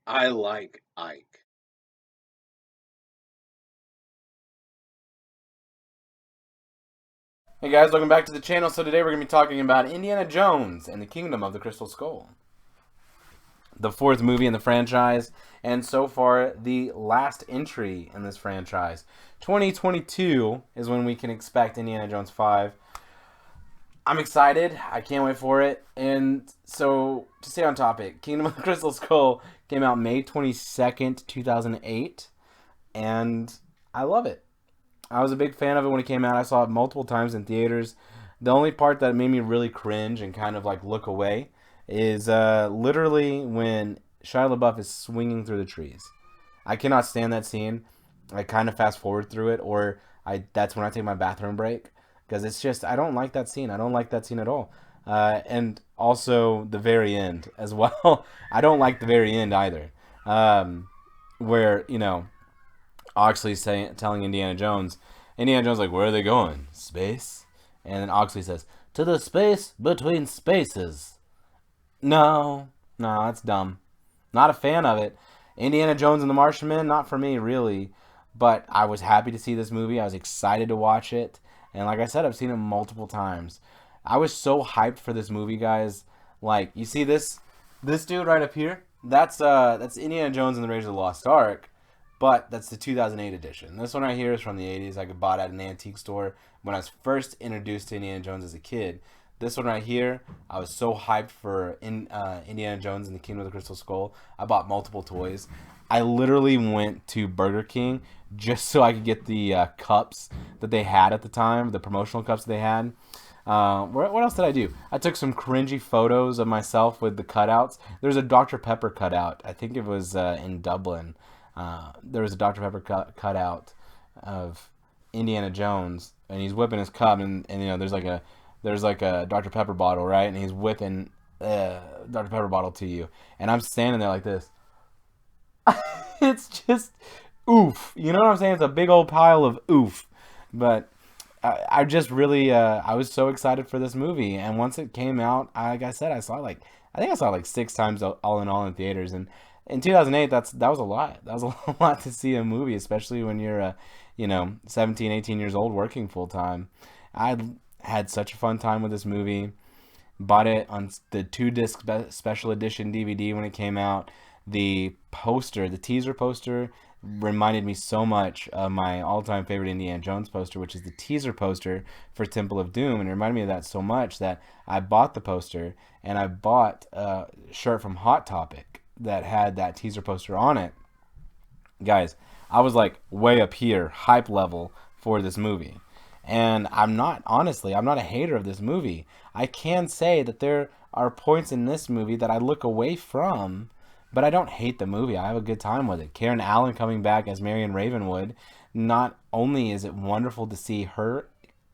I like Ike. Hey guys, welcome back to the channel. So today we're going to be talking about Indiana Jones and the Kingdom of the Crystal Skull, the fourth movie in the franchise, and so far the last entry in this franchise. 2022 is when we can expect Indiana Jones 5. I'm excited. I can't wait for it. And so, to stay on topic, Kingdom of the Crystal Skull came out May 22nd, 2008, and I love it. I was a big fan of it when it came out. I saw it multiple times in theaters. The only part that made me really cringe and kind of like look away is literally when Shia LaBeouf is swinging through the trees. I cannot stand that scene. I kind of fast forward through it, or I that's when I take my bathroom break because it's just I don't like that scene. I don't like that scene at all. And also the very end as well. I don't like the very end either, where Oxley's telling Indiana Jones like, where are they going? Space? And then Oxley says, to the space between spaces. No, no, that's dumb. Not a fan of it. Indiana Jones and the Martian Man, not for me, really. But I was happy to see this movie. I was excited to watch it. And like I said, I've seen it multiple times. I was so hyped for this movie, guys. Like, you see this dude right up here? That's Indiana Jones and the Raiders of the Lost Ark, but that's the 2008 edition. This one right here is from the 80s. I could bought at an antique store when I was first introduced to Indiana Jones as a kid. This one right here, I was so hyped for Indiana Jones and the Kingdom of the Crystal Skull. I bought multiple toys. I literally went to Burger King just so I could get the cups that they had at the time, the promotional cups they had. What else did I do? I took some cringy photos of myself with the cutouts. There's a Dr. Pepper cutout. I think it was in Dublin. There was a Dr. Pepper cutout of Indiana Jones, and he's whipping his cup, and there's like a Dr. Pepper bottle, right? And he's whipping Dr. Pepper bottle to you, and I'm standing there like this. It's just oof. You know what I'm saying? It's a big old pile of oof. But I just really I was so excited for this movie, and once it came out, like I said, I think I saw it like six times all in all in theaters, and in 2008 that was a lot. That was a lot to see a movie, especially when you're 17, 18 years old working full time. I had such a fun time with this movie. Bought it on the two disc special edition DVD when it came out. The poster, the teaser poster, reminded me so much of my all-time favorite Indiana Jones poster, which is the teaser poster for Temple of Doom, and it reminded me of that so much that I bought the poster, and I bought a shirt from Hot Topic that had that teaser poster on it. Guys, I was like way up here, hype level for this movie. And I'm not a hater of this movie. I can say that there are points in this movie that I look away from, but I don't hate the movie. I have a good time with it. Karen Allen coming back as Marion Ravenwood. Not only is it wonderful to see her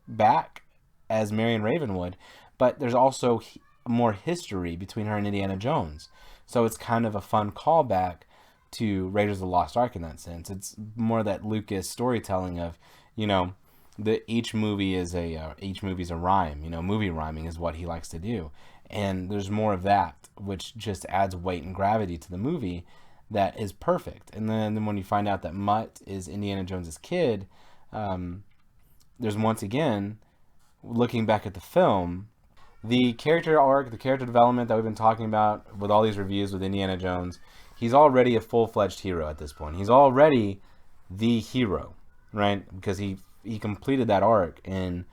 back as Marion Ravenwood, but there's also more history between her and Indiana Jones. So it's kind of a fun callback to Raiders of the Lost Ark in that sense. It's more that Lucas storytelling of, you know, the each movie's a rhyme. Movie rhyming is what he likes to do, and there's more of that, which just adds weight and gravity to the movie. That is perfect. And then when you find out that Mutt is Indiana Jones's kid, um, there's once again looking back at the film, the character arc, the character development that we've been talking about with all these reviews with Indiana Jones. He's already a full-fledged hero at this point. He's already the hero, right? Because he completed that arc in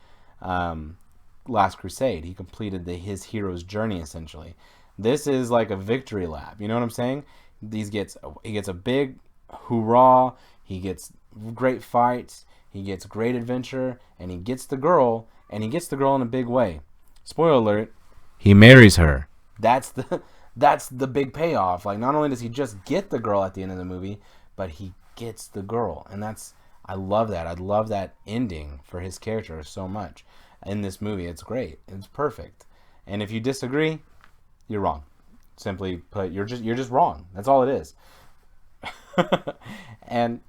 um, Last Crusade. He completed his hero's journey essentially. This is like a victory lap. You know what I'm saying? He gets a big hoorah. He gets great fights. He gets great adventure, and he gets the girl, and he gets the girl in a big way. Spoiler alert: he marries her. That's the that's the big payoff. Like, not only does he just get the girl at the end of the movie, but he gets the girl, and that's I love that. I love that ending for his character so much in this movie. It's great. It's perfect. And if you disagree, you're wrong. Simply put, you're just wrong. That's all it is. And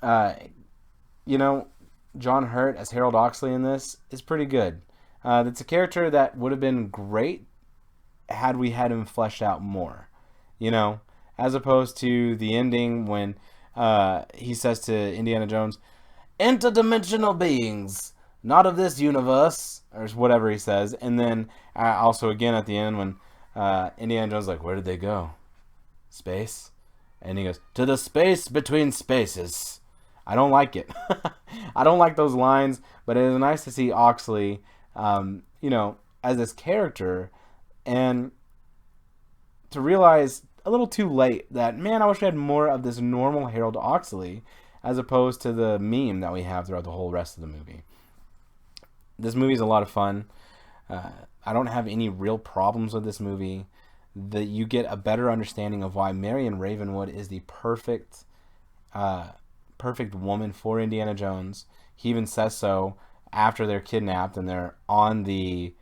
uh, you know, John Hurt as Harold Oxley in this is pretty good. It's a character that would have been great had we had him fleshed out more. You know, as opposed to the ending when he says to Indiana Jones, interdimensional beings, not of this universe, or whatever he says. And then also again at the end when Indiana Jones is like, where did they go? Space? And he goes, to the space between spaces. I don't like it. I don't like those lines, but it is nice to see Oxley, as this character, and to realize a little too late that, man, I wish I had more of this normal Harold Oxley as opposed to the meme that we have throughout the whole rest of the movie. This movie is a lot of fun. I don't have any real problems with this movie. That you get a better understanding of why Marion Ravenwood is the perfect woman for Indiana Jones. He even says so after they're kidnapped and they're on the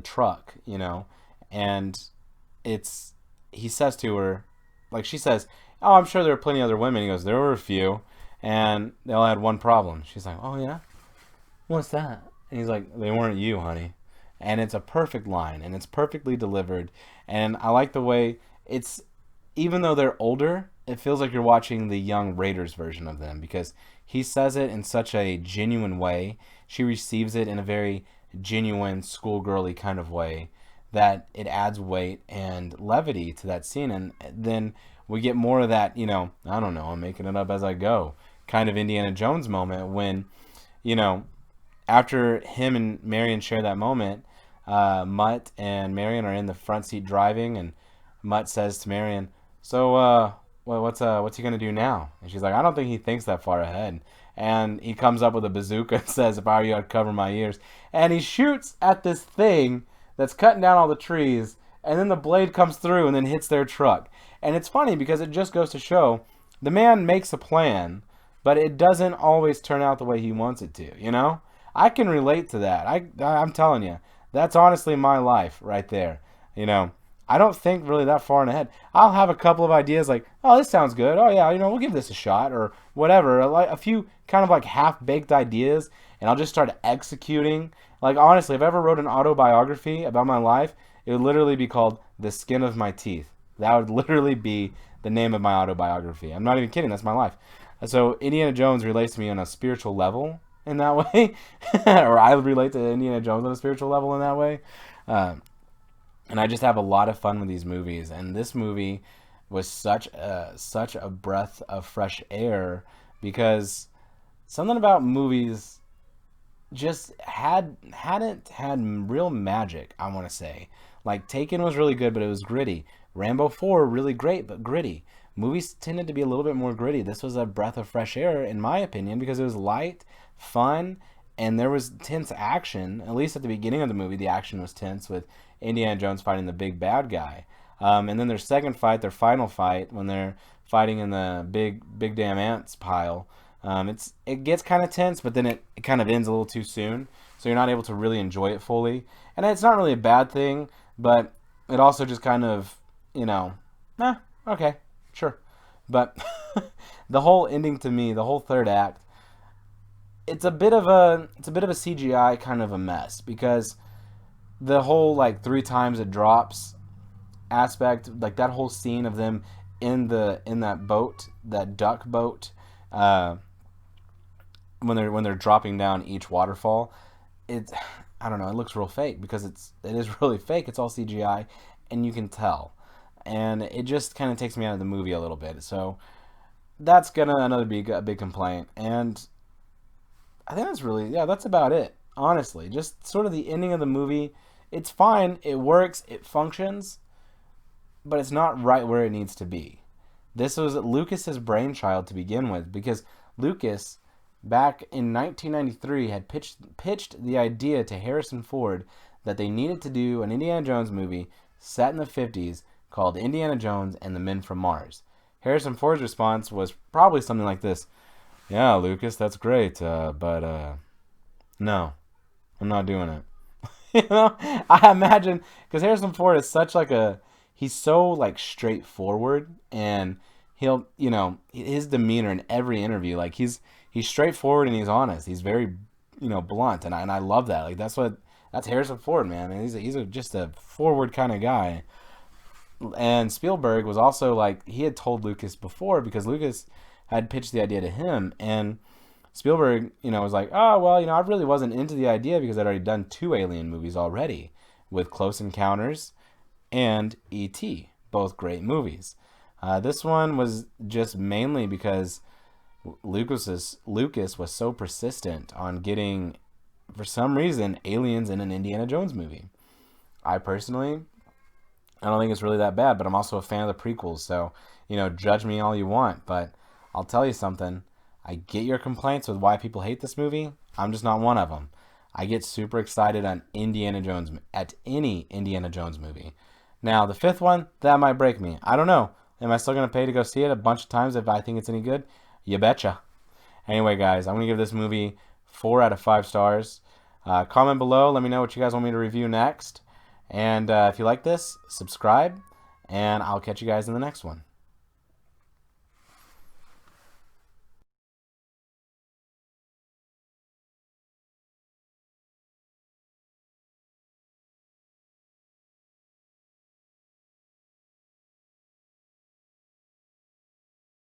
truck, and he says to her, like, she says, oh, I'm sure there are plenty of other women. He goes, there were a few, and they all had one problem. She's like, oh yeah, what's that? And he's like, they weren't you, honey. And it's a perfect line, and it's perfectly delivered, and I like the way it's, even though they're older, it feels like you're watching the young Raiders version of them, because he says it in such a genuine way. She receives it in a very genuine, schoolgirly kind of way that it adds weight and levity to that scene. And then we get more of that, I don't know, I'm making it up as I go, kind of Indiana Jones moment when, after him and Marion share that moment, Mutt and Marion are in the front seat driving, and Mutt says to Marion, so, what's he gonna do now? And she's like, I don't think he thinks that far ahead. And he comes up with a bazooka and says, if I were you, I'd cover my ears. And he shoots at this thing that's cutting down all the trees, and then the blade comes through and then hits their truck. And it's funny because it just goes to show the man makes a plan, but it doesn't always turn out the way he wants it to, I can relate to that. I'm telling you, that's honestly my life right there. I don't think really that far in ahead. I'll have a couple of ideas like, oh, this sounds good. Oh, yeah, we'll give this a shot or whatever. Like a few kind of like half-baked ideas, and I'll just start executing. Like, honestly, if I ever wrote an autobiography about my life, it would literally be called The Skin of My Teeth. That would literally be the name of my autobiography. I'm not even kidding. That's my life. So Indiana Jones relates to me on a spiritual level in that way. Or I relate to Indiana Jones on a spiritual level in that way. And I just have a lot of fun with these movies. And this movie was such a breath of fresh air because something about movies just hadn't had real magic, I want to say. Like, Taken was really good, but it was gritty. Rambo 4, really great, but gritty. Movies tended to be a little bit more gritty. This was a breath of fresh air, in my opinion, because it was light, fun, and there was tense action. At least at the beginning of the movie, the action was tense with Indiana Jones fighting the big bad guy. And then their second fight, their final fight, when they're fighting in the big damn ants pile, it gets kind of tense, but then it kind of ends a little too soon, so you're not able to really enjoy it fully. And it's not really a bad thing, but it also just kind of, okay, sure. But the whole ending to me, the whole third act, it's a bit of a CGI kind of a mess, because the whole like 3 times it drops aspect, like that whole scene of them in that boat, that duck boat, when they're dropping down each waterfall, I don't know, it looks real fake because it is really fake. It's all CGI, and you can tell, and it just kind of takes me out of the movie a little bit. So that's another be a big complaint, and I think that's about it. Honestly, just sort of the ending of the movie. It's fine, it works, it functions, but it's not right where it needs to be. This was Lucas's brainchild to begin with, because Lucas, back in 1993, had pitched the idea to Harrison Ford that they needed to do an Indiana Jones movie set in the 50s called Indiana Jones and the Men from Mars. Harrison Ford's response was probably something like this: yeah, Lucas, that's great, but no, I'm not doing it. I imagine, because Harrison Ford is such he's so like straightforward, and he'll, his demeanor in every interview, like he's straightforward and he's honest. He's very, blunt, and I love that. Like that's Harrison Ford, man. And he's just a forward kind of guy. And Spielberg was also like, he had told Lucas before, because Lucas had pitched the idea to him, and Spielberg, was like, oh, well, I really wasn't into the idea because I'd already done 2 Alien movies already with Close Encounters and E.T., both great movies. This one was just mainly because Lucas was so persistent on getting, for some reason, aliens in an Indiana Jones movie. I personally, I don't think it's really that bad, but I'm also a fan of the prequels, so, judge me all you want, but I'll tell you something. I get your complaints with why people hate this movie. I'm just not one of them. I get super excited on Indiana Jones, at any Indiana Jones movie. Now, the 5th one, that might break me. I don't know. Am I still going to pay to go see it a bunch of times if I think it's any good? You betcha. Anyway, guys, I'm going to give this movie 4 out of 5 stars. Comment below. Let me know what you guys want me to review next. And if you like this, subscribe. And I'll catch you guys in the next one.